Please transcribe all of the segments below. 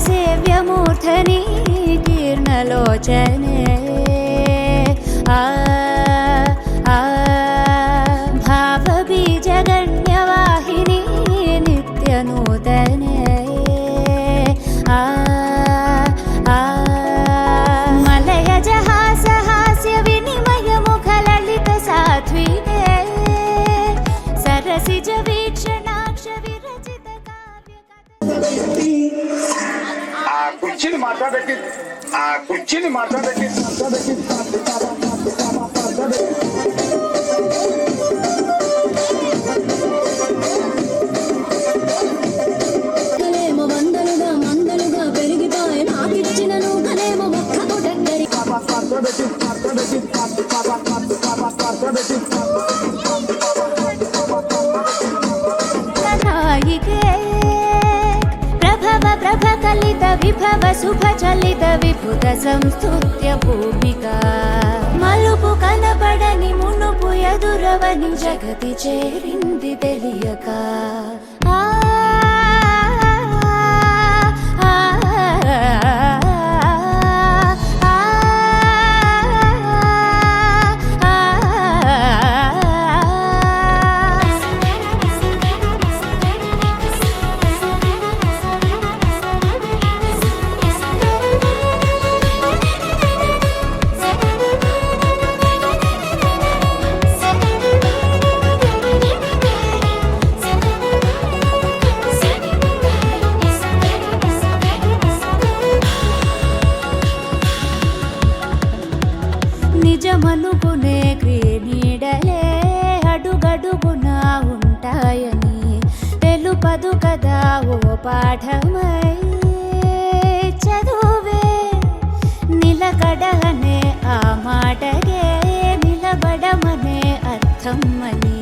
देवराजसेव्यमूर्धनि कीर्णलोचने भावबीजगण्यवाहिनी नित्यनूतने मलयजहासहास्य विनिमयमुखललित साध्वीने सरसिज वीक्षणाक्ष विरचित కుర్చీని మాట్లాడబెట్టి వందలుగా మందలుగా పెరిగిపోయి నాకిచ్చిన నువ్వునేమో ఒక్క కొట్టండి ప్రభకలిత విభవ శుభచలిత విపుత సంస్తుత్య భూమికా మలుపు కనబడని మునుపు ఎదురవని జగతి చేరింది తెలియక నిజమనుకునే క్రీనీడలే అడుగడుగునా ఉంటాయని తెలుపదు కదా ఓ పాఠమై చదువే నిలకడనే ఆ మాటగే నిలబడమనే అర్థం అని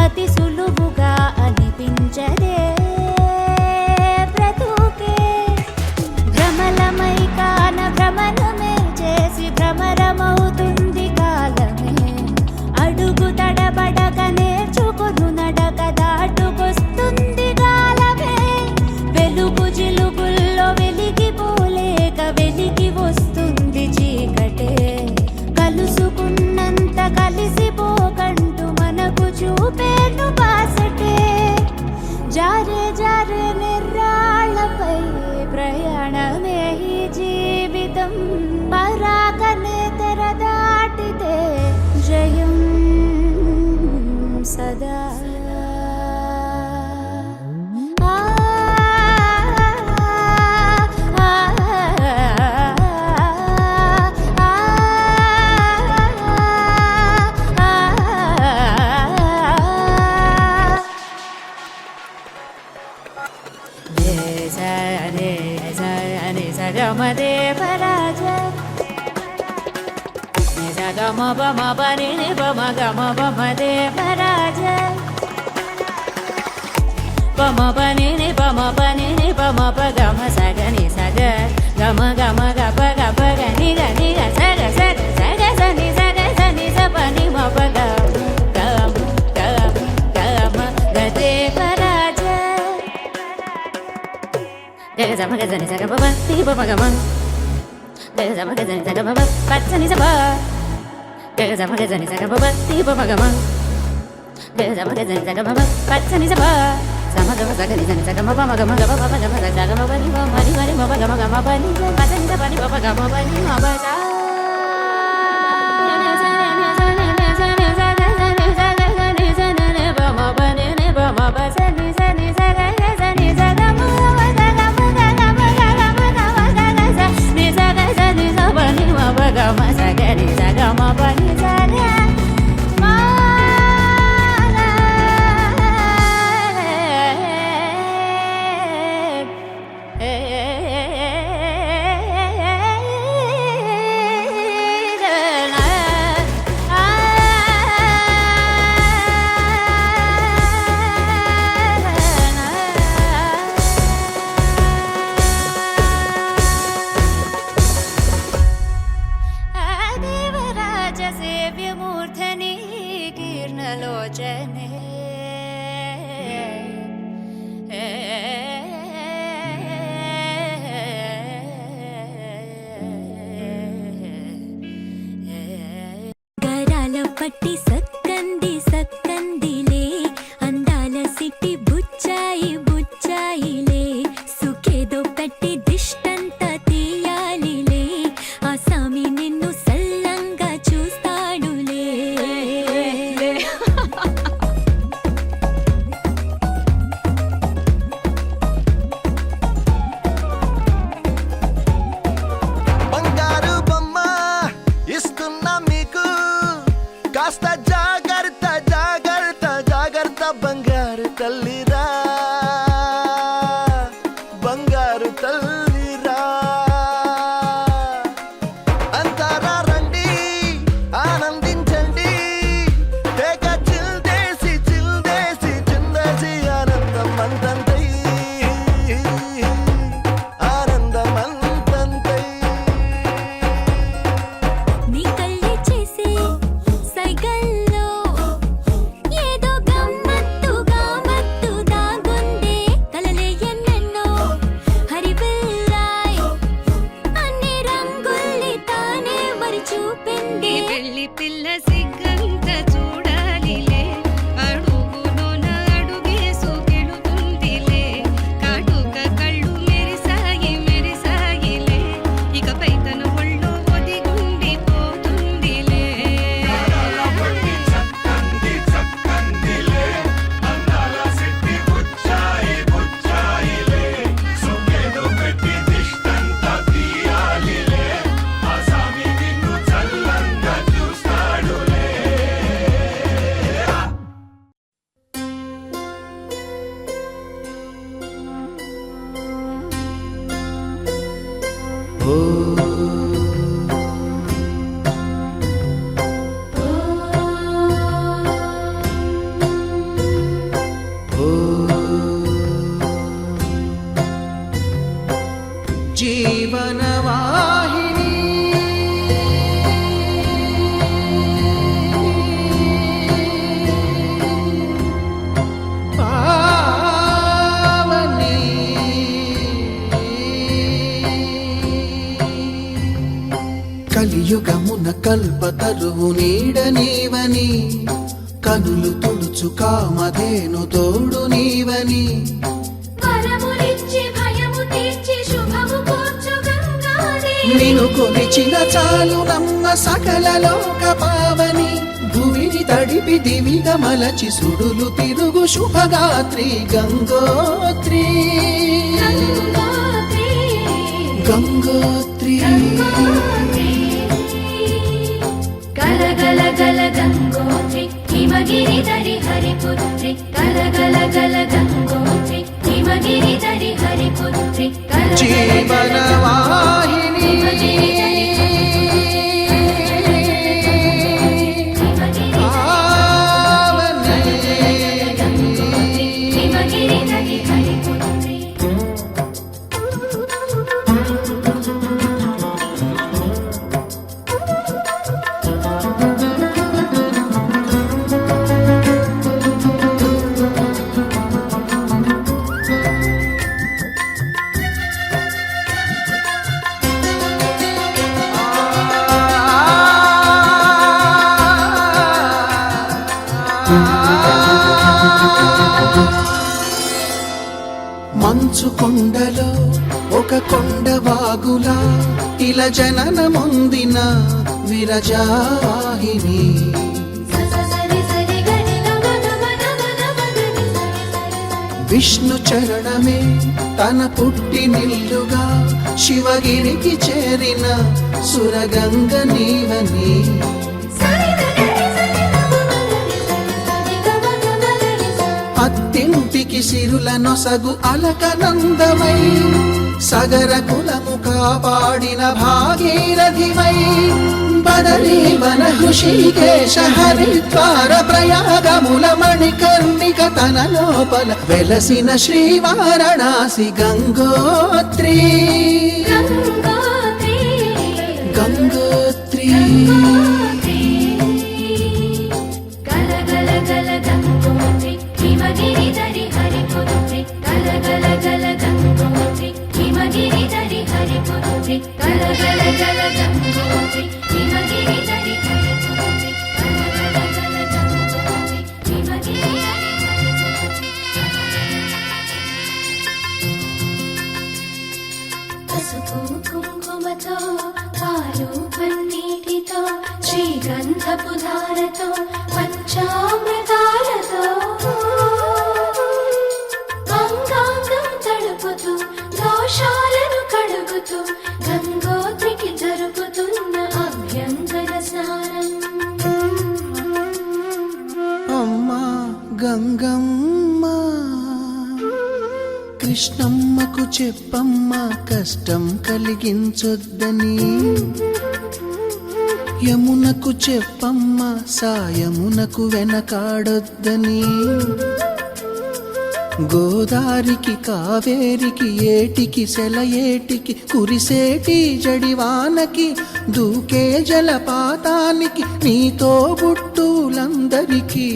అతి సులువుగా అనిపించదే బ్రతుకే భ్రమలమై కాన భ్రమణమే చేసి భ్రమరమవుతుంది కాలమే అడుగు తడబడక నేర్చుకును నడక దాటుకొస్తుంది కాలమే వెలుగు జిలుగుల్లో వెలిగిపోలేక వెలిగి వస్తుంది చీకటే కలుసుకున్నంత కలిసిపోకంటూ మనకు చూపేను బాసటే జారే జారే నిర్రాళ్ళపై ప్రయాణమే ఈ జీవితం పరాకనే తెర దాటితే జయం సదా దేవరాజ గమ బమ బని బమ గమ బమ దేవరాజ బమ బని బమ ప గమ సగని సగ గమ గమ గప గప గని గని సగ సగ సగ సని సగ సని సపని మ ప గమ గమ గమ దేవరాజ గగ జమ గజని సగ బమ తి బమ గమ గగ జమ గజని సగ బమ పచ్చని సబ గగ జమ గజని సగ బమ తి బమ గమ గగ జమ గజని సగ బమ పచ్చని సబ సమ గమ సగని సని సగ బమ గమ గమ బమ గమ సగ గమ బని బమ మరి మరి బమ గమ గమ బని పచ్చని సబని బమ గమ బని మ బ సా కల్పతరువు నీడ నీవని కనులు తుడుచు కామధేను తోడు నీవని నిను కొలిచిన చాలు నమ్మ సకల లోక పావని భువిని తడిపి దివిగా మలచి సుడులు తిరుగు శుభగాత్రి గంగోత్రి గంగోత్రి గల గల గల గంగోత్రి హిమగిరి ధరి హరిపుత్రి గల గల గల గంగోత్రి హిమగిరి ధరి హరిపుత్రి జీవనవాహిని హిమగిరి ధరి హరిపుత్రి మంచు కొండలో ఒక కొండ వాగులా ఇలా జననమొందిన విరజాహిని విష్ణు చరణమే తన పుట్టినిల్లుగా శివగిరికి చేరిన సురగంగ నీవని అత్తింటికి సిరుల నొసగు అలకనందమై సగర కులము కాపాడిన భాగీరథివై బదరీ వన హృషికేశ హరిద్వార ప్రయాగముల మణికర్ణిక తన లోపల వెలసిన శ్రీవారణాసి గంగోత్రి గంగోత్రి గల గల గల గంగోత్రి హిమగిరి ధరి హరిపుత్రి గల గల గల గంగోత్రి హిమగిరి ధరి హరిపుత్రి గల గల గల గంగోత్రి హిమగిరి ధరి హరిపుత్రి గల గల గల గంగోత్రి హిమగిరి ధరి హరిపుత్రి పసుపు కుంకుమతో పాలు పన్నీటితో శ్రీగంధపు ధారతో పంచామృతాలతో అంగాంగం తడుపుతూ దోషాలను కడుగుతూ గంగోత్రికి జరుపుతున్న అభ్యంగన స్నానం అమ్మా గంగమ్మ కృష్ణమ్మకు చెప్పమ్మా కష్టం కలిగించొద్దని యమునకు చెప్పమ్మా సాయమునకు వెనకాడొద్దని గోదారికి కావేరికి ఏటికి సెలయేటికి కురిసేటి జడివానకి దూకే జలపాతానికి నీతో బుట్టులందరికీ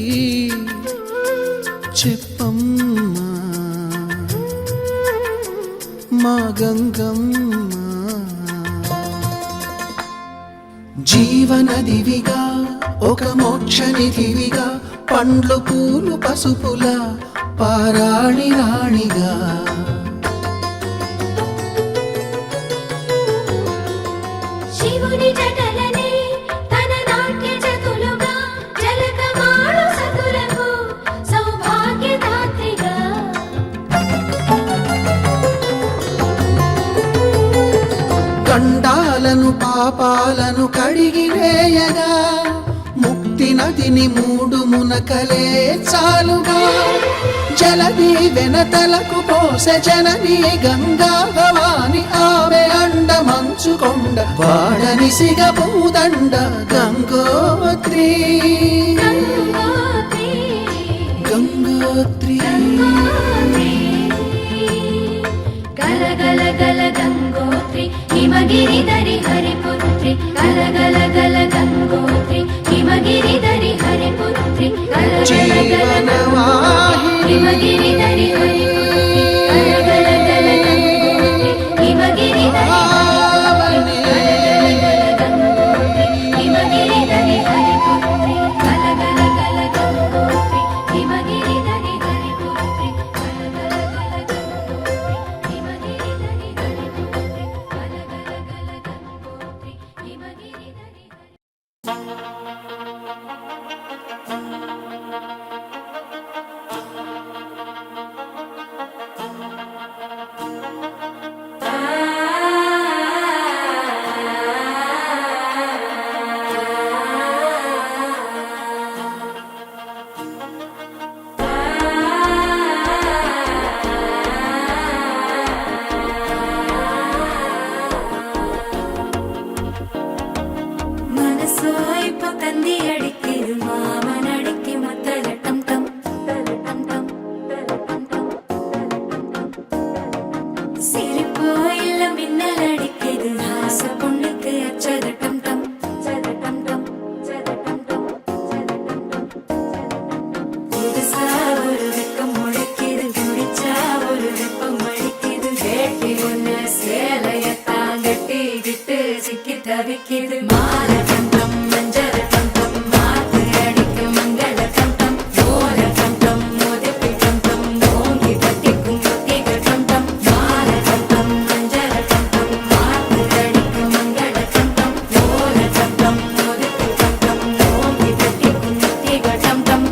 చెప్పమ్మా మా గంగమ్మ జీవనదివిగా ఒక మోక్షనిధివిగా పండ్లు పూలు పసుపుల పారాణి రాణిగా శివుని జటలనే తన నాట్య చతులుగా జలకమాడు సతులకు సౌభాగ్యదాత్రిగా గండాలను పాపాలను కడిగివేయగా ముక్తి నదిని మూడు మునకలే చాలుగా జలది వెనతలకు పోసె జనని గంగా భవాని ఆమె అండ మంచుకొండ వాడని సిగ పూదండ గంగోత్రి గంగోత్రి గల గల గల గంగోత్రి హిమగిరి ధరి హరిపుత్రి గల గల గల గంగోత్రి హిమగిరి ధరి హరిపుత్రి గల గల గల గంగోత్రి హిమగిరి ధరి హరిపుత్రి గల గల గల గంగోత్రి హిమగిరి ధరి హరిపుత్రి గల గల గల గంగోత్రి హిమగిరి தவிக்குது மாரகண்டம் மஞ்சரகண்டம் மாத்து அடிக்கும் மங்களகண்டம் மோரகண்டம் மோதிப்பிகண்டம் ஓங்கி பத்திக்கும் முத்திகண்டம் மாரகண்டம் மஞ்சரகண்டம் மாத்து அடிக்கும் மங்களகண்டம் மோரகண்டம் மோதிப்பிகண்டம் ஓங்கி பத்திக்கும் முத்திகண்டம்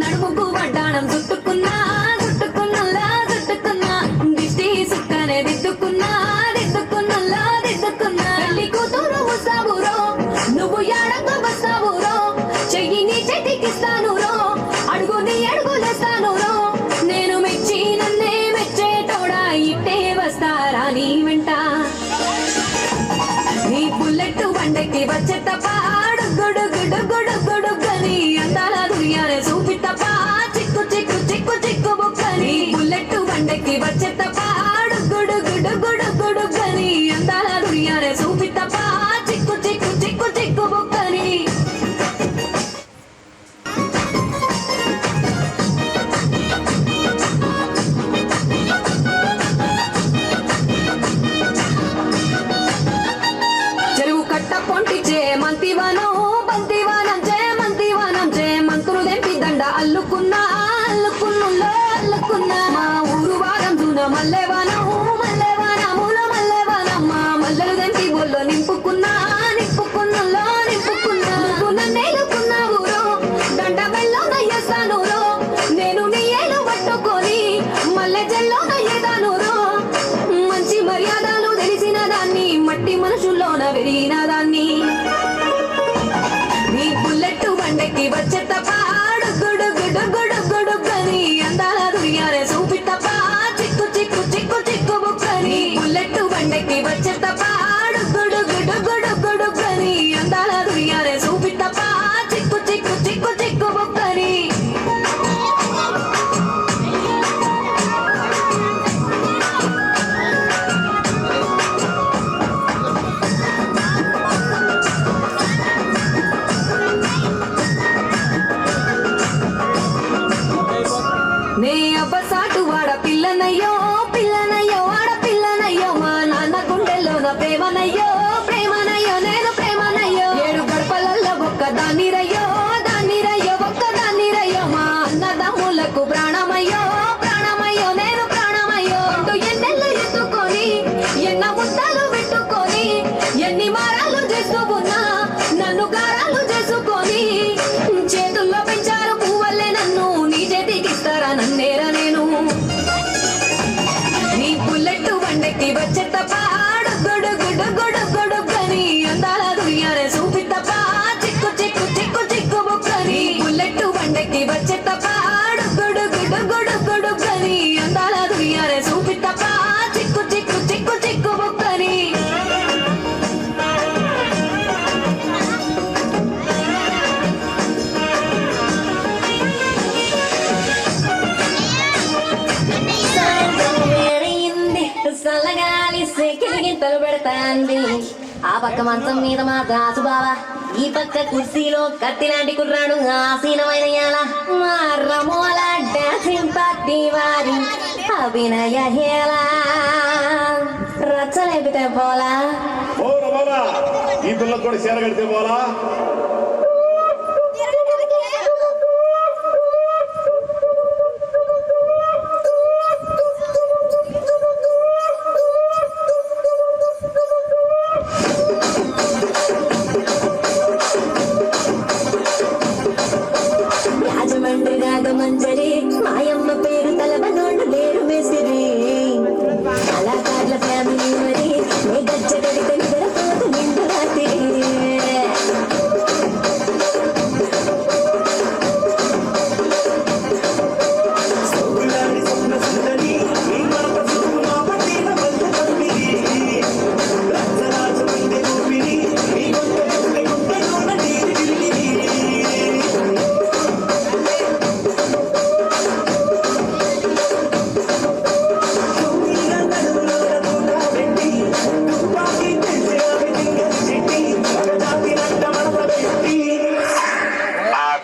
నడుముకు వడ్డాణం చుట్టుకున్నా పిల్లనయ్యో పిల్లనయ్యో ఆడపిల్లనయ్యో మా నాన్న గుండెల్లోన ప్రేమనయ్యో ప్రేమనయ్యో నేను ప్రేమనయ్యో 7 గడపలల్లో ఒక్క దాన్నిరయ్యో దాన్నిరయ్యో ఒక్క దాన్నిరయ్యో మా అన్నదమ్ములకు ప్రాణమయ్యో ప్రాణమయ్యో నేను ప్రాణమయ్యో అంటూ ఎన్నెళ్ళు ఎత్తుకొని ఎన్న ముద్దలు పెట్టుకొని ఎన్ని మారాలు చేస్తూ ఉన్నా నన్ను గారాలు చేసుకొని చేతుల్లో పెంచారు పువ్వల్లే నన్ను నీ చేతికిస్తారా నన్నేరా నేను నీ బుల్లెట్ బండెక్కి వచ్చే తప్ప గుడు గుడు గుడు గుడు కని అందాల దుయ్యారే చూపి తప్ప చిక్కు చిక్కు చిక్కు చిక్కు బుక్కని బుల్లెట్ బండెక్కి వచ్చే తప్ప గుడు గుడు గుడు గుడు కని అందాల దుయ్యారే చూపి తప్ప చిక్కు చిక్కు చిక్కు చిక్కు బుక్కని చల్లగాలి సెకిలిగింతలు పెడతాంది ఆ పక్క మంచం మీద మా దాసు బావా ఈ పక్క కుర్సీలో కత్తిలాంటి కుర్రాడు ఆసీనమైన యాల మా రమోల డాన్సింగ్ పార్టీ వారి అభినయ హేళ రచ్చలేపితే పోలా ఓ రమణ ఈ పిల్లలకు కూడా చీర కడితే పోలా రాజమండ్రి రాగమంజరి మాయమ్మ పేరు తలవనోళ్ళు లేరు వేసిరి కళాకారుల ఫ్యామిలీ మరి నీ గజ్జ గడితే నిద్రపోతు నిండు రాత్రి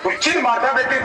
కుర్చీని మాట్లాడబెట్టి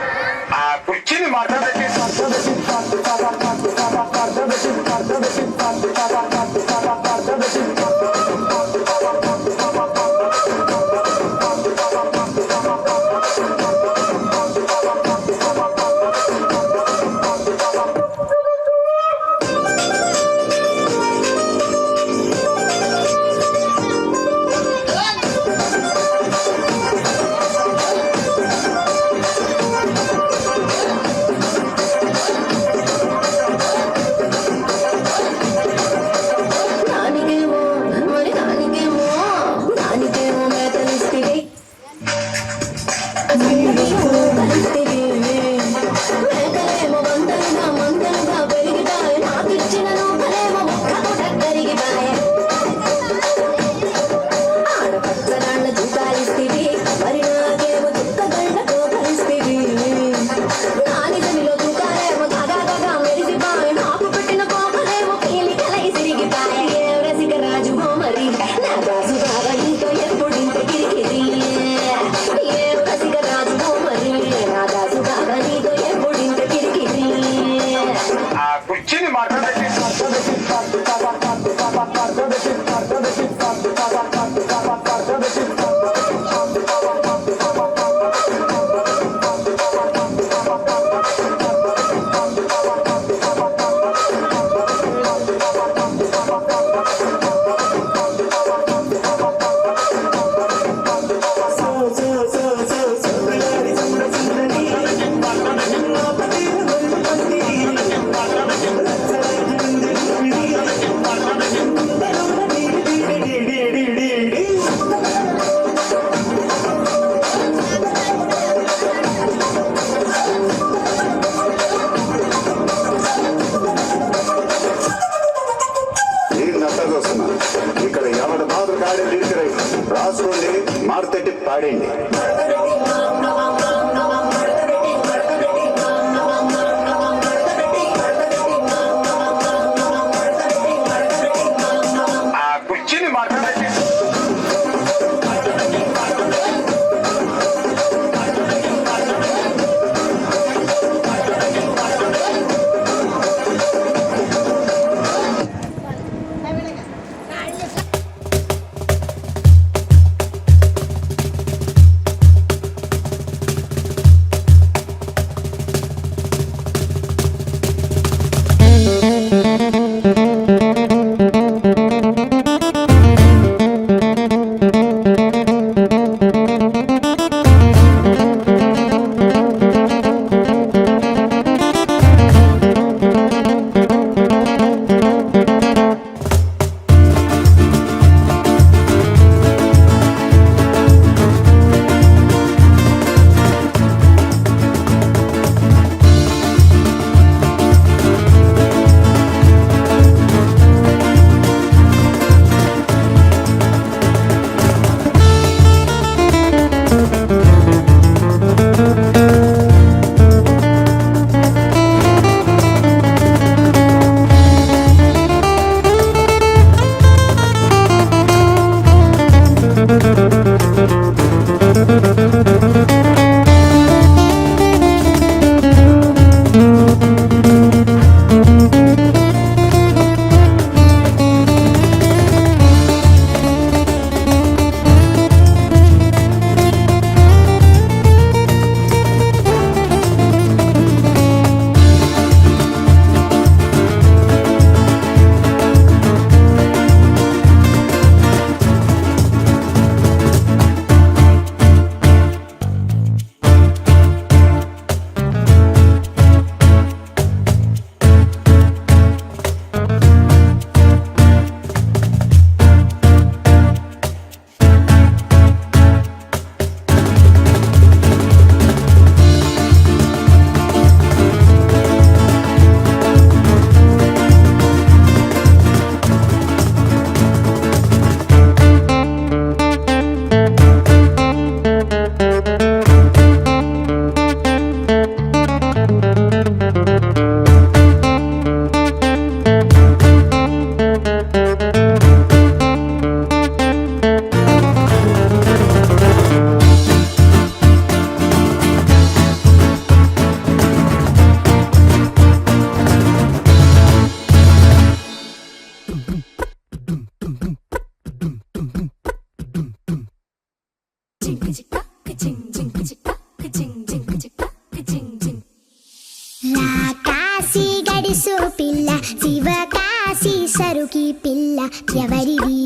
శివకాశి సరుకి పిల్ల ఎవరిది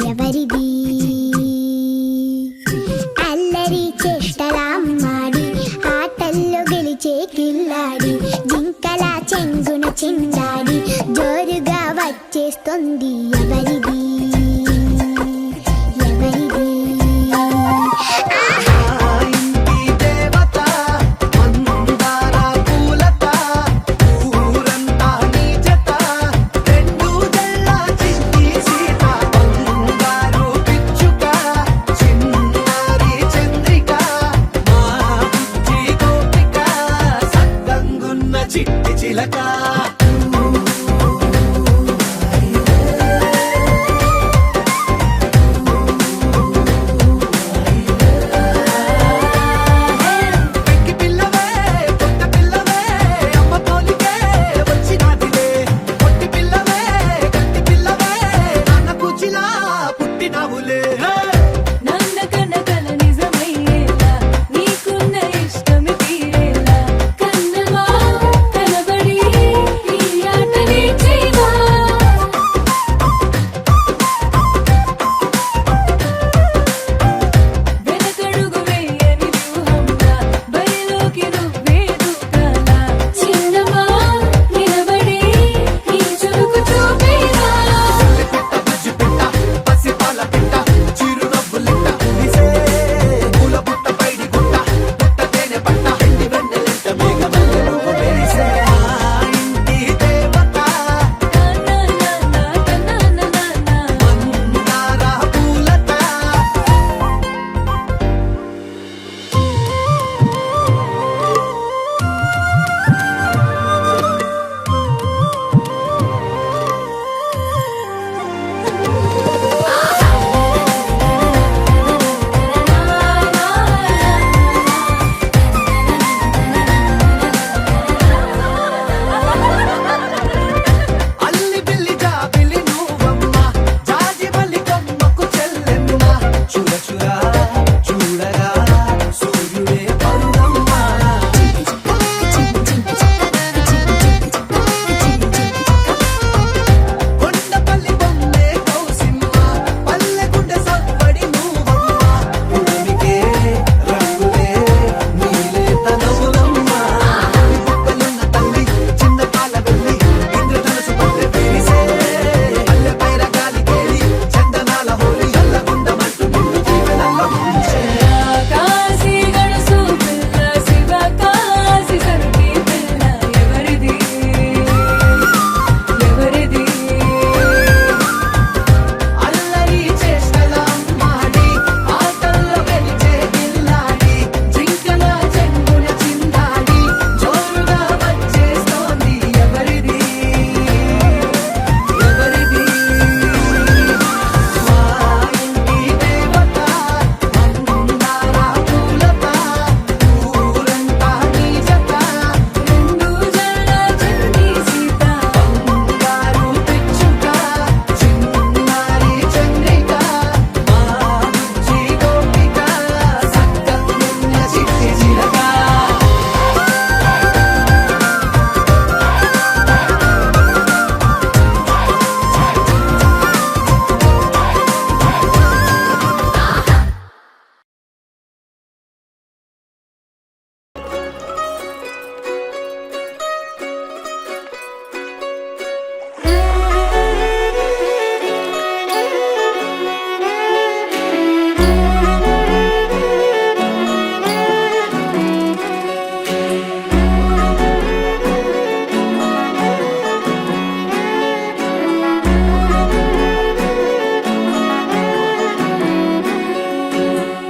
ఎవరిది అల్లరి చేష్టలాడి ఆటల్లో గెలిచే కిల్లాడి జింకల చెంగున చిందాడి జోరుగా వచ్చేస్తుంది ఎవరిది ఎవరిది చిట్టి చిలక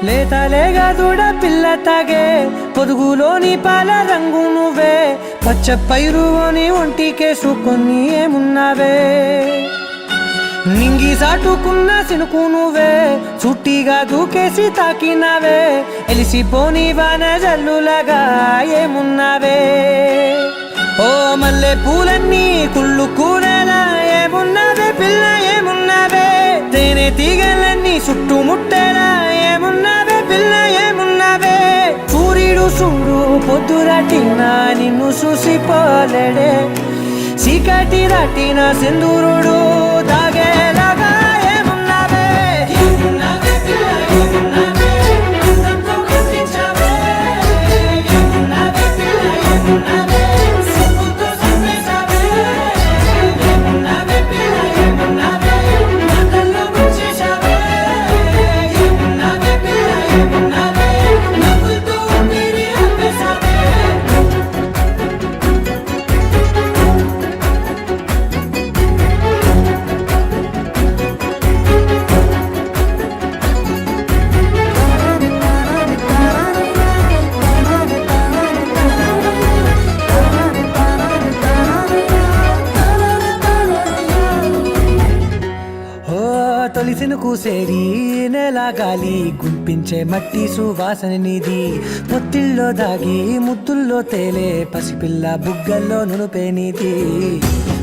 లేతలేగా దూడ పిల్ల తాగే పొదుగులోని పాల రంగు నువ్వే పచ్చ పైరుని ఒంటికేసుకొని ఏమున్నావే నింగి సాటుకున్న సినుకు నువ్వే చుట్టిగా దూకేసి తాకినావే ఎలిసిపోని వాన జల్లులగా ఏమున్నావే ఓ మల్లె పూలన్నీ కుళ్ళు కూరలా ఏమున్నావే పిల్ల ఏమున్నావే తేనె తీగలన్నీ చుట్టుముట్టేలా ఏమున్నావే పిల్ల ఏమున్నావే సూర్యుడు చూడు పొద్దురటిన నిన్ను చూసిపోలేడే చీకటి దాటిన సింధూరుడు దాగేలాగా ఏమున్నావే ఏమున్నావే పిల్ల ఏమున్నావే అందంతో కనిపించావే ఏమున్నావే పిల్ల ఏమున్నావే సిగ్గుతో సంపేశావే ఏమున్నావే పిల్ల ఏమున్నావే మాటల్లో ముంచేశావే ఏమున్నావే పిల్ల ఏమున్నావే నవ్వులతో ఊపిరి ఆపేశావే తొలిసిన కూసేరి నెల గాలి గుంపించే మట్టి సువాసన నిధి పొత్తిల్లో దాగి ముద్దుల్లో తేలే పసిపిల్ల బుగ్గల్లో నునుపే నిధి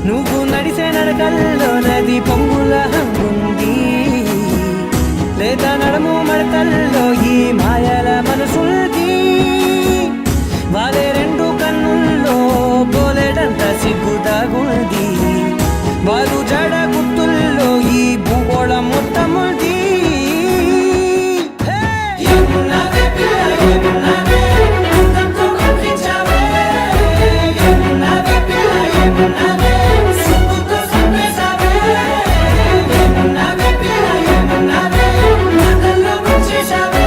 నువ్వు నడిసే నడకల్లో నది పొంగుల హంగుంది లేదా నడము మడతల్లో ఈ మాయల మనసుల్ది వాలే రెండు కన్నుల్లో పోలేడంత సిగ్గుదాగుంది వారు జడ గుర్తుల్లో ఈ భూగోళం మొత్తముది ఏమున్నావే పిల్ల ఏమున్నావే అందంతో కనిపించావే ఏమున్నావే పిల్ల ఏమున్నావే సిగ్గుతో సంపేశావే ఏమున్నావే పిల్ల ఏమున్నావే మాటల్లో ముంచేశావే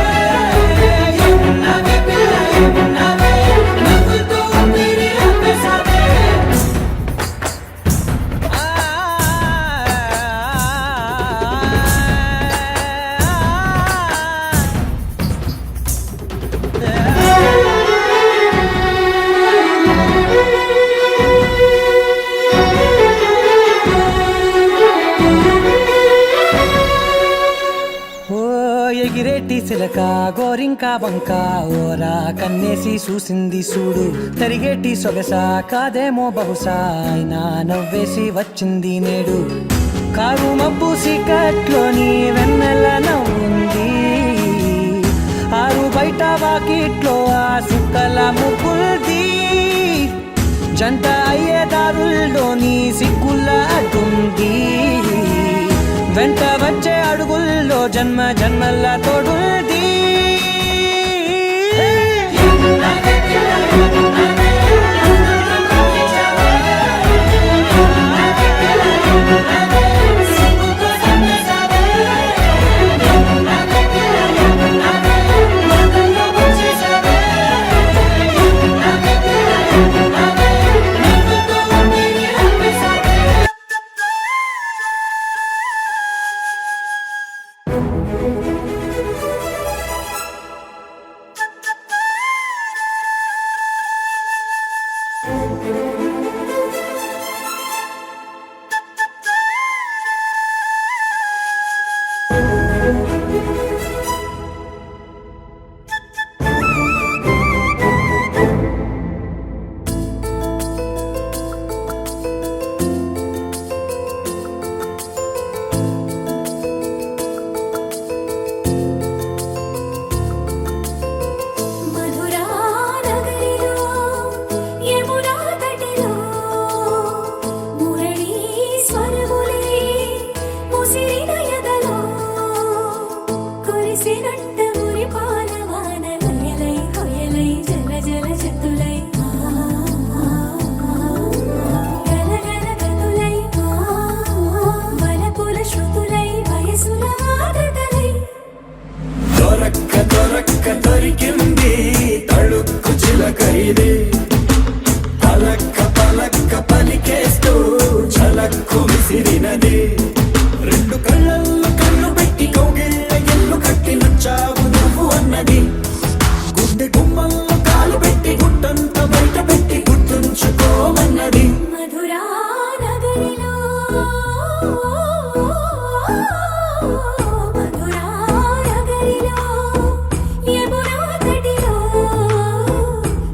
ఏమున్నావే పిల్ల ఏమున్నావే నవ్వులతో ఊపిరి ఆపేశావే ఎగిరేటి సిలక గోరింక వంక ఓరా కన్నేసి చూసింది చూడు తరిగేటి సొగస కాదేమో బహుశా అయినా నవ్వేసి వచ్చింది నేడు కారు మబ్బు సీకట్లోని వెన్నెల నవ్వుంది ఆరు బయట వాకిట్లో ఆ సుక్కల ముగ్గుల్ది జంట అయ్యే దారుల్లోని సిగ్గుల అడ్డుంది వెంట వచ్చే అడుగుల్లో జన్మ జన్మల్ల తోడుంది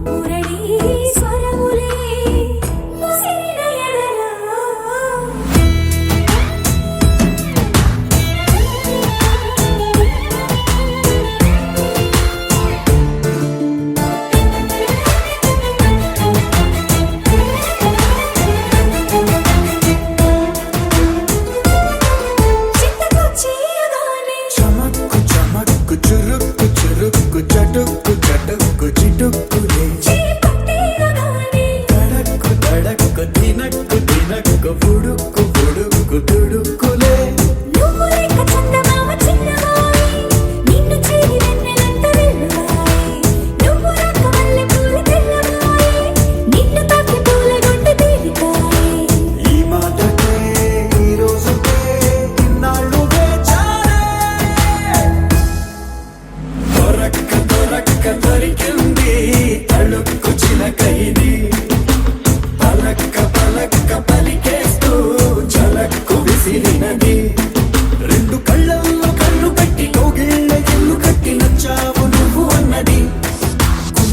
మురళి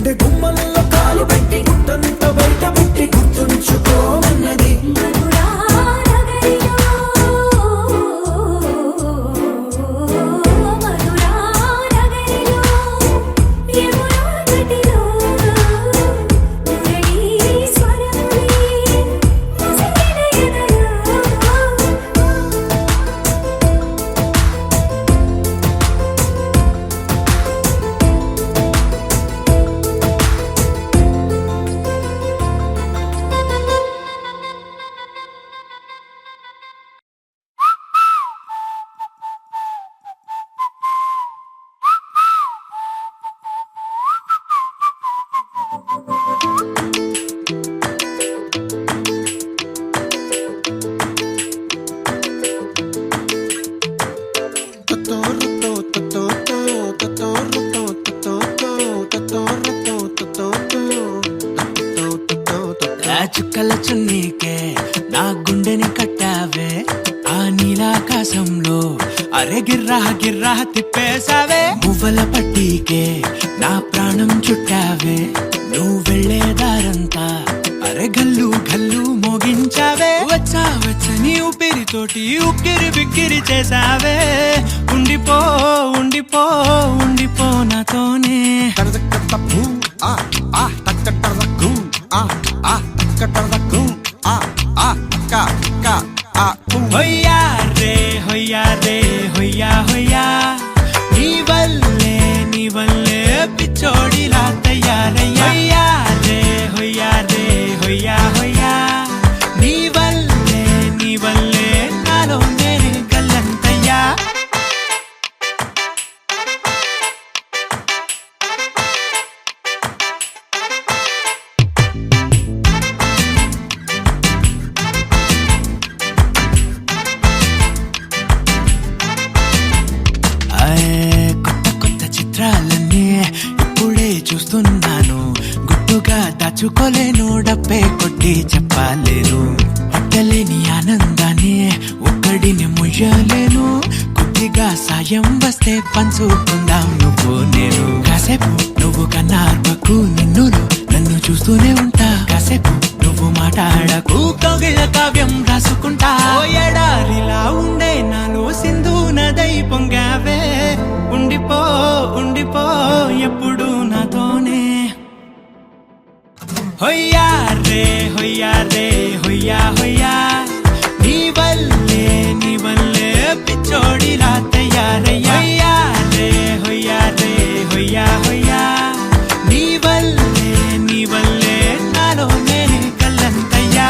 గుండె గుమ్మల్లో కాలు పెట్టి గుట్టంత బయట పెట్టి గుర్తుంచుకోమన్నది చుక్కల చున్నీకే నా గుండెని కట్టావే ఆ నీలాకాశంలో అరే గిర్రా గిర్రా తిప్పేశావే మువ్వల పట్టీకే నా ప్రాణం చుట్టావే నువ్వు వెళ్ళేదారంతా అరే గల్లు గల్లు మోగించావే వచ్చా వచ్చని ఊపిరితోటి ఉక్కిరి బిక్కిరి చేసావే ఉండిపో ఉండిపో ఉండిపో నాతోనే హొయ్యా రే హొయ్యా రే హొయ్యా హొయ్యా నీ వల్లే పిచ్చోడిలా తయారయ్యా హొయ్యా రే హొయ్యా రే హొయ్యా హొయ్యా నీ వల్లే నాలో నేనే గల్లంతయ్యా కొత్త చిత్రాలన్నీ ఇప్పుడే చూస్తున్నాను గుట్టుగా దాచుకోలేను డబ్బే కొట్టి చెప్పలేను పట్టలేని ఆనందాన్ని ఒక్కడిని ముయ్యలేను కొద్దిగా సాయం వస్తే పంచుకుందాం నువ్వు నేను కాసేపు నువ్వు కన్నార్పకు నిన్నులో నన్ను చూస్తూనే ఉంటా కాసేపు నువ్వు మాట్లాడకు కవిల కావ్యం రాసుకుంటా ఎడారిలా ఉండే నాలో సింధు నదై పొంగావే ఉండిపో ఉండిపో ఎప్పుడు నాతోనే హొయ్యా రే హొయ్యా రే హొయ్యా హొయ్యా నీ వల్లే పిచ్చోడిలా తయారయ్యా హొయ్యా రే హొయ్యా రే హొయ్యా హొయ్యా నీ వల్లే నాలో నేనే కల్లంతయ్యా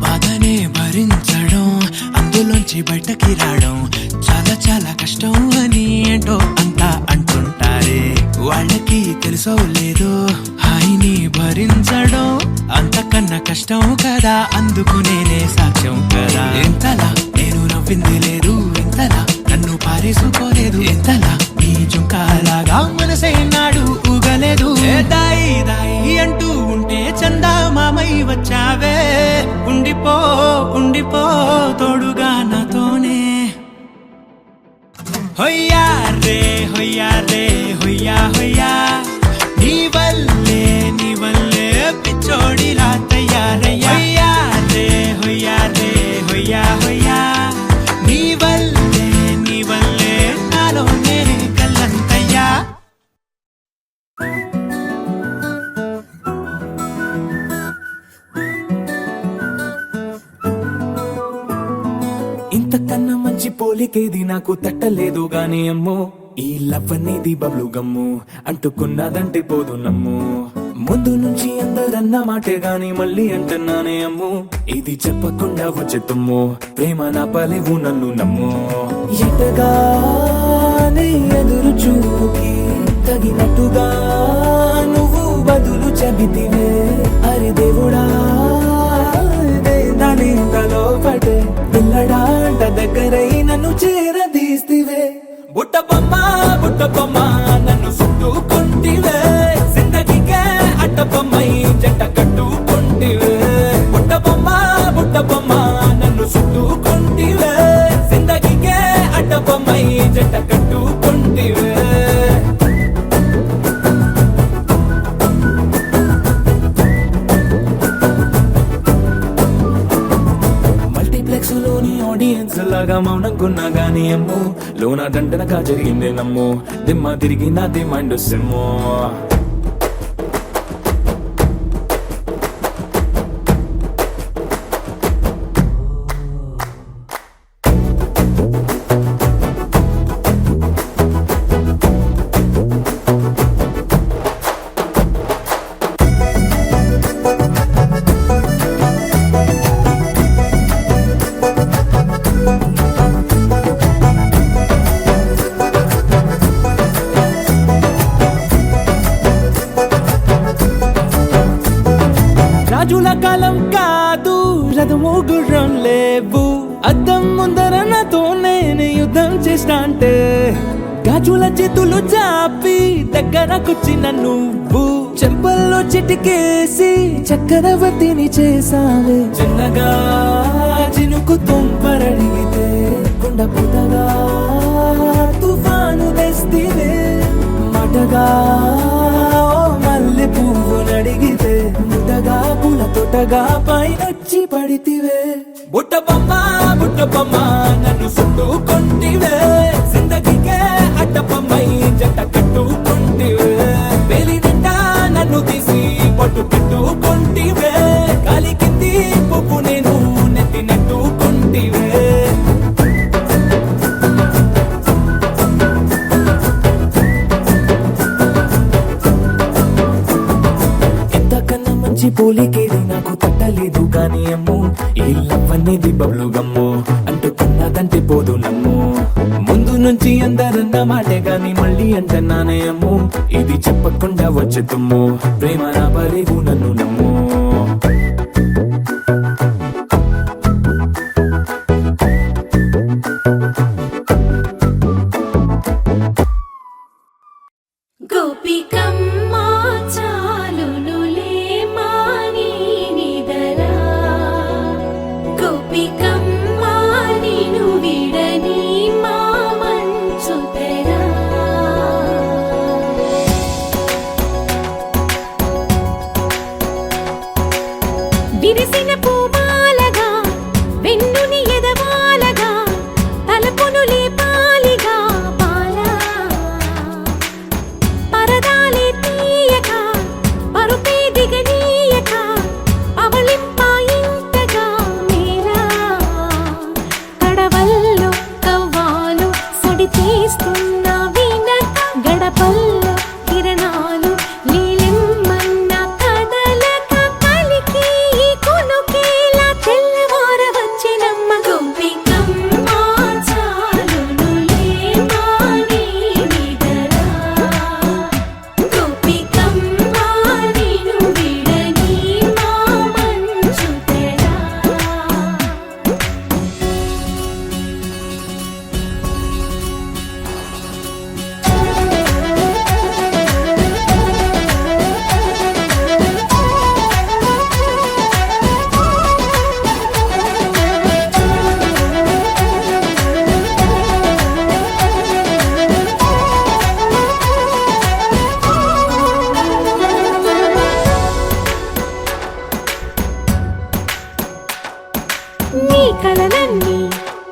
బాధనే భరించడం అందులోంచి బయటకి రావడం చాలా చాలా కష్టం అని ఏంటో అంతా అంటుంటారే వాళ్ళకి తెలుసో లేదో హాయిని భరించడం అంతకన్నా కష్టం కదా అందుకు నేనే సాక్ష్యం కదా ఎంతలా నేను నవ్వింది లేదు ఎంతలా నన్ను పారేసుకోలేదు ఎంతలా నీ జుంకాలాగా మనసే నాడు ఊగలేదు దాయి దాయి అంటూ ఉంటే చందా మామై వచ్చావే ఉండిపో ఉండిపో తోడుగా నాతోనే హొయ్యా రే హొయ్యా రే హొయ్యా హొయ్యా నీ వల్లే పిచ్చోడిలా తయారయ్యా హొయ్యా రే హొయ్యా రే హొయ్యా హొయ్యా నీ వల్లే నాలో నేనే కల్లంతయ్యా ఇంతకన్నా మంచి పోలికేది నాకు తట్టలేదు గాని అమ్మో ఈ లవ్ అనేది బబ్లు గమ్ము అంటుకున్నదంటే పోదు నమ్ము ముందు నుంచి అందరన్న మాటే గాని మళ్ళీ అంటున్నానే అమ్ము ఇది చెప్పకుండా వచ్చేతుమ్ము ప్రేమ నా పలేవు నన్ను నమ్ము ఎటగానే ఎదురు చూకి తగినట్టుగా నువ్వు బదులు చెబితివే అరి దేవుడా దానింతలో పడే పిల్లడాంట దగ్గరై నన్ను చేరదీస్తివే బుట్ట బొమ్మ నన్ను చుట్టుకున్న ఇంతగా మౌనంకున్నా గానీ అమ్ము లోన దండనగా జరిగిందే నమ్ము దిమ్మ తిరిగి నాది మైండ్ సిమ్ము రాజుల కాలం కాదు రథము గుర్రం లేవు అద్దం ముందర నాతో నేను యుద్ధం చేస్తా అంటే గాజుల చేతులు చాపి దగ్గరకొచ్చిన నువ్వు చెంపల్లో చిటికేసి చక్రవర్తిని చేసావే చిన్నగా చినుకు తుంపరడిగితే కుండ పుటగా తుఫాను తెస్తివే మాటగా మల్లె పువ్వు నడిగితే ముటగా పుల తొటగా పైనొచ్చి పడితివే బుట్ట బొమ్మ నన్ను చుట్టుకొంటివే జిందగీకే అడ్డపమ్మై జంట కట్టుకొంటివే వేలి నిండా నన్ను తీసి పట్టు పెట్టుకొంటివే కాలి కింది పువ్వు నేను నెత్తి నెట్టుకొంటివే పోలికేది నాకు తట్టలేదు కానీ అమ్ము ఈ లవ్ అనేది బబ్లు గమ్ము అంటుకున్నదంటే పోదు నమ్ము ముందు నుంచి అందరన్న మాటే గాని మళ్ళీ అంటున్నానే అమ్ము ఇది చెప్పకుండా వచ్చే తుమ్ము ప్రేమ నా పరేగు నన్ను నమ్ము విరిసిన పూమాలగా వెన్నుని ఎదవాలగా తలపును లేపాలిగా పాలా పరదాలే తీయక పరుపే దిగనీయక అవలింపాయింతగా మేరా కడవల్లో కవ్వాలు సడి చేస్తున్న వీణ గడపల్లో కిరణాలు నీలిమ్మన్న కదలక కలికి కొనుకేలా తెల్లవార వచ్చినమ్మ గోపికమ్మ చాలునులే మాని నిదరా గోపికమ్మ నిను విడని మా మంచు తెరా నీ కలలన్నీ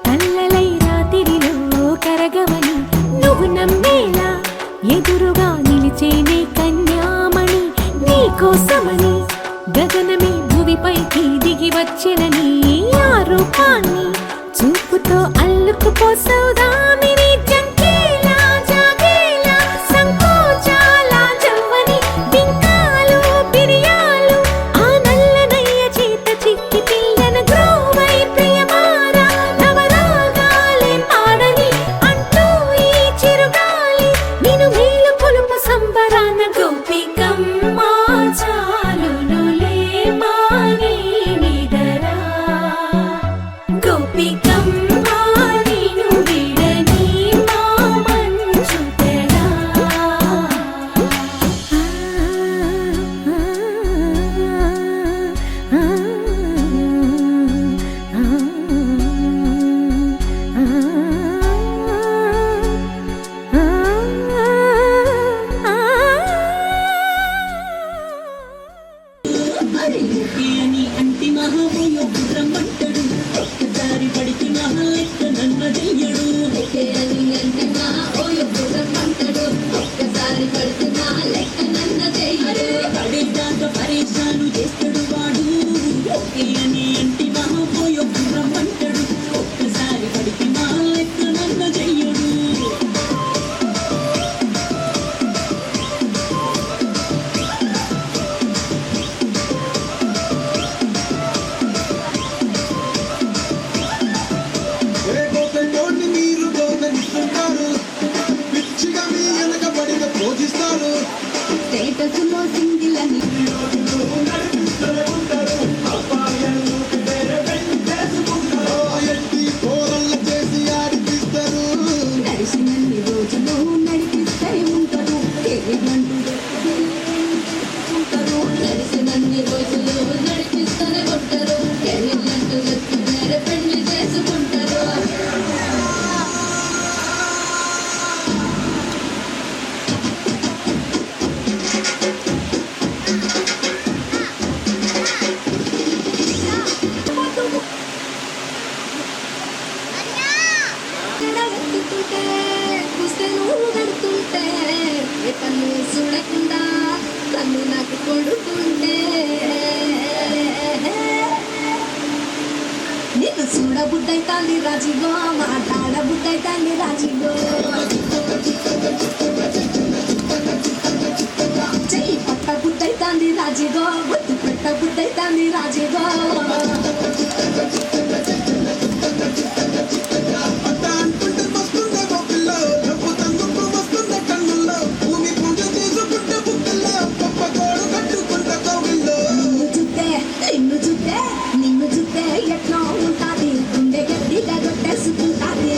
కళ్ళలై రాత్రిలో కరగవని నువ్వు నమ్మేలా ఎదురుగా నిలిచేనే కన్యామణి నీ కోసమని గగనమే భువిపైకి దిగి వచ్చినని ఆ రూపాన్ని చూపుతో అల్లుకుపోసౌదామిని జంకేలా జాగేలా సంకోచాల జవ్వని బింకాలు బిరియాలు ఆ నల్లనయ్య చేత చిక్కి పిల్లన గ్రోవై ప్రియమారా నవరాగాలే పాడని అంటూ ఈ చిరుగాలి నిన్ను మేలు కొలుపు సంబరాన గోపికమ్మ చాలునులే మాని నిదరా గోపికమ్మ నిను విడని స్టేటస్లో సింగిల్ అని నడిచినన్ని రోజులు నడిపిస్తే ఉంటారు ఉంటారు నడిచినన్ని రోజులు నడిపిస్తూనే ఉంటారు కెరీర్లంటూ వచ్చి వేరే పెళ్లి చేసుకుంటారు ఎత్తుతుంటే పుస్తను కడుతుంటే కన్ను చూడకుండా కన్ను నాకు కొడుతుంటే నీకు చూడబుద్దైతాంది రాజుగో మాట్లాడబుద్దైతాంది రాజుగో చెయ్యి పట్ట బుద్దైతాంది రాజుగో బుద్ధి పెట్ట బుద్దైతాంది రాజుగో నిన్ను చూస్తే ఎట్లా ఉంటాది గుండె గట్టిగా కొట్టేసుకుంటాది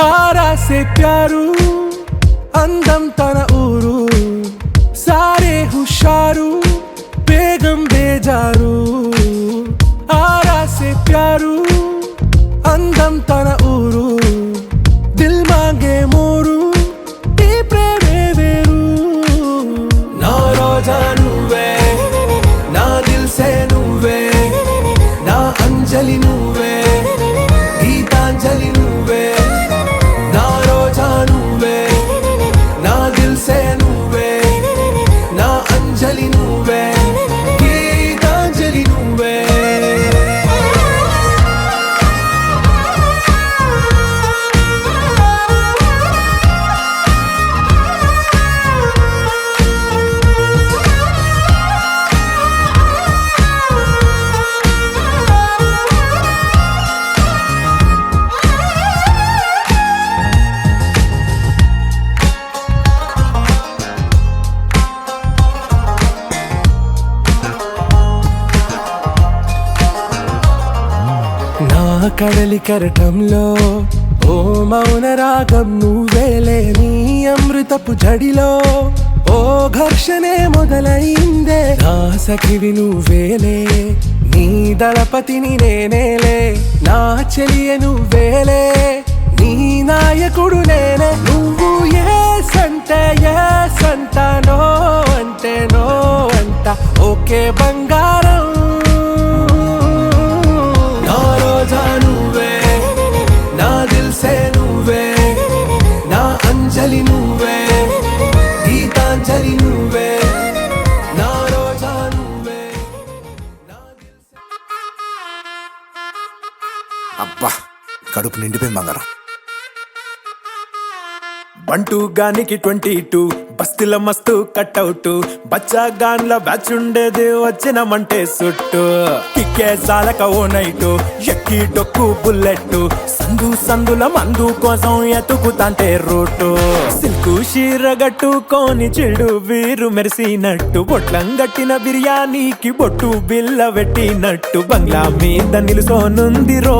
ఆరా సే ప్యారు అందం తన ఊరు సారే హుషారు బేగం బేజారు ఆరా సే ప్యారు అందం తన ఊరు దిల్ మాంగే మోరు ఈ ప్రేమే వేరు నా రోజా నువ్వే నా దిల్ సే నువ్వే నా అంజలి నువ్వే గీతాంజలి నువ్వే నా రోజా నువ్వే నా దిల్ సే నువ్వే నా అంజలి నువ్వే గీతాంజలి నువ్వే నా కడలి కరటంలో ఓ మౌన రాగం నువ్వేలే నీ అమృతపు జడిలో ఓ ఘర్షణే మొదలైందే నా సఖివి నువ్వేలే నీ దళపతిని నేనేలే నా చెలియ నువ్వేలే నీ నాయకుడు నేనే నువ్వు ఏ సంట నో అంటే నో అంట ఓకే బంగారం నా రోజా నువ్వే నా దిల్ సే నువ్వే నా అంజలి నువ్వే గీతాంజలి నువ్వే నా రోజా నువ్వే అబ్బా కడుపు నిండిపోయింది బంగారం. బంటూ గానికి 22 బస్తీల మస్తు కట్అవుట్ బచ్చా గాన్ల బ్యాచ్ ఉండేది వచ్చినమంటే సుట్టు కిక్కే సాలక ఓ నైటు ఎక్కి డొక్కు బుల్లెట్ సందుల మందు కోసం ఎతుకుతాంటే రూటు సిల్కు షీరగట్టుకోని చెడు వీరు మెరిసినట్టు బొట్లం గట్టిన బిర్యానీకి బొట్టు బిల్ల పెట్టినట్టు బంగ్లా మీద నిలుసోనుందిరో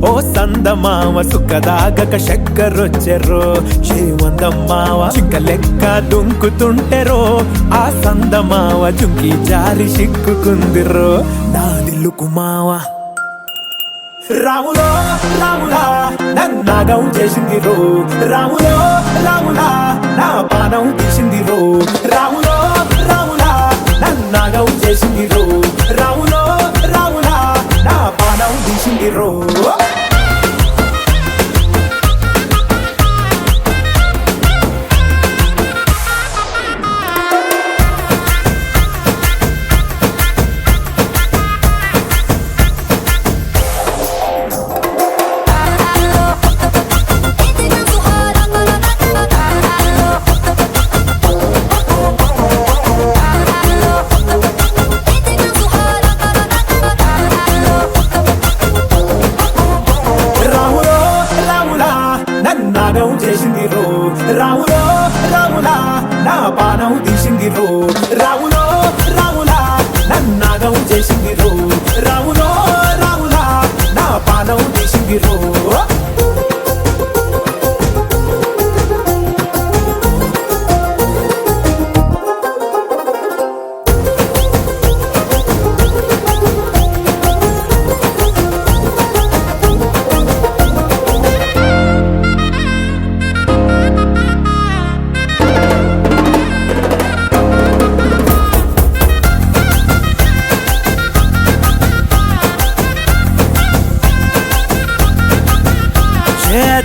ఓ సందమావ సుఖదాగక చక్కరొచ్చెరో శ్రీమందమ్మావ చిక్క లెక్క దుంకుతుంటెరో ఆ సందమావ జుంకి జారి సిక్కుకుందిరో నా దిల్లుకు మావ రాములో రాములా నన్నాగం చేసింది రో రాములో రాములా నా పానం తీసింది రో రాములో రాములా నన్నాగం చేసింది రో రాములో రాములా నా పానం తీసింది రో చేసింది రో రాములో రాములా నా పానం తీసింది రో రాములో రాములా నన్నాగం చేసింది రో రాములో రాములా నా పానం తీసింది రో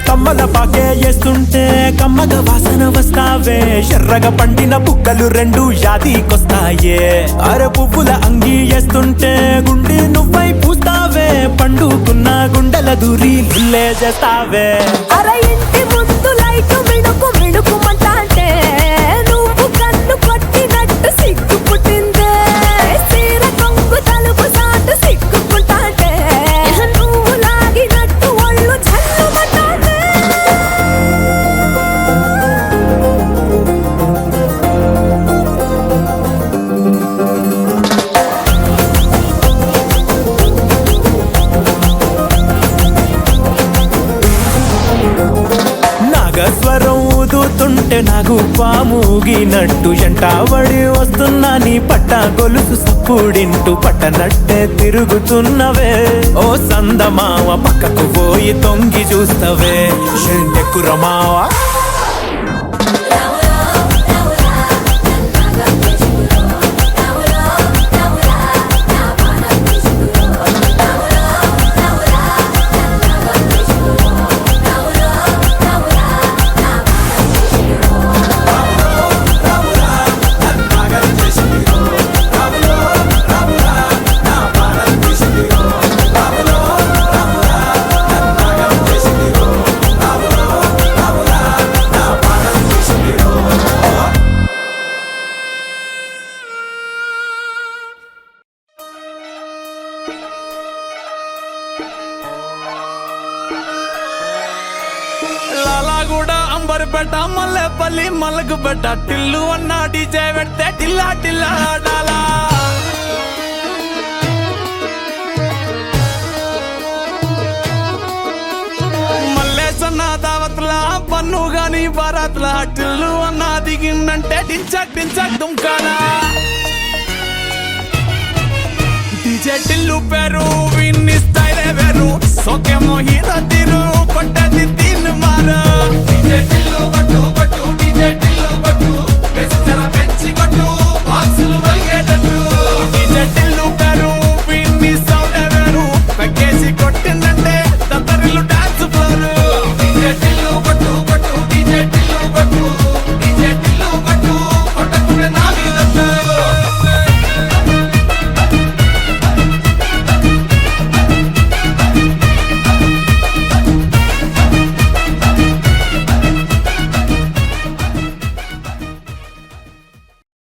తమ్మల పాకే చేస్తుంటే కమ్మగ వాసన వస్తావే ఎర్రగా పండిన బుక్కలు రెండు యాదికొస్తాయే అర పువ్వుల అంగి వేస్తుంటే గుండె నువ్వై పూస్తావే పండుకున్న గుండెల దూరి లుల్లే చేస్తావే అరే ఇంటి ముందు లైట్ మిడుకు మిడుకుమంటే నువ్వు కన్ను కొట్టినట్టు సిగ్గు పుట్టిందే సీర కొంగు తలుపు సాటు సిగ్గుకుంటాంటే నువ్వు లాగినట్టు ఒళ్ళు చల్లుమంటాంటే నాగస్వరం ఊదుతుంటే నాకు పాముగినట్టు ఎంటావడి వస్తున్నా నీ పట్ట గొలుసు సప్పుడింటూ పట్టనట్టే తిరుగుతున్నవే ఓ సందమావ పక్కకు పోయి తొంగి చూస్తవే ఎక్కురమావా లాలాగూడ అంబర్పేట మల్లెపల్లి మలకపేట టిల్లు అన్న డీజే పెడితే టిల్లా టిల్లా ఆడాలా మల్లేసన్న దావత్ల పన్ను గాని బారాత్ల టిల్లు అన్న దిగిందంటే టించక్ టించక్ దుంకాలా డీజే టిల్లు పేరు విన్ని స్టైలే వేరు సోకేమో హీరో తీరు కొట్టది తీన్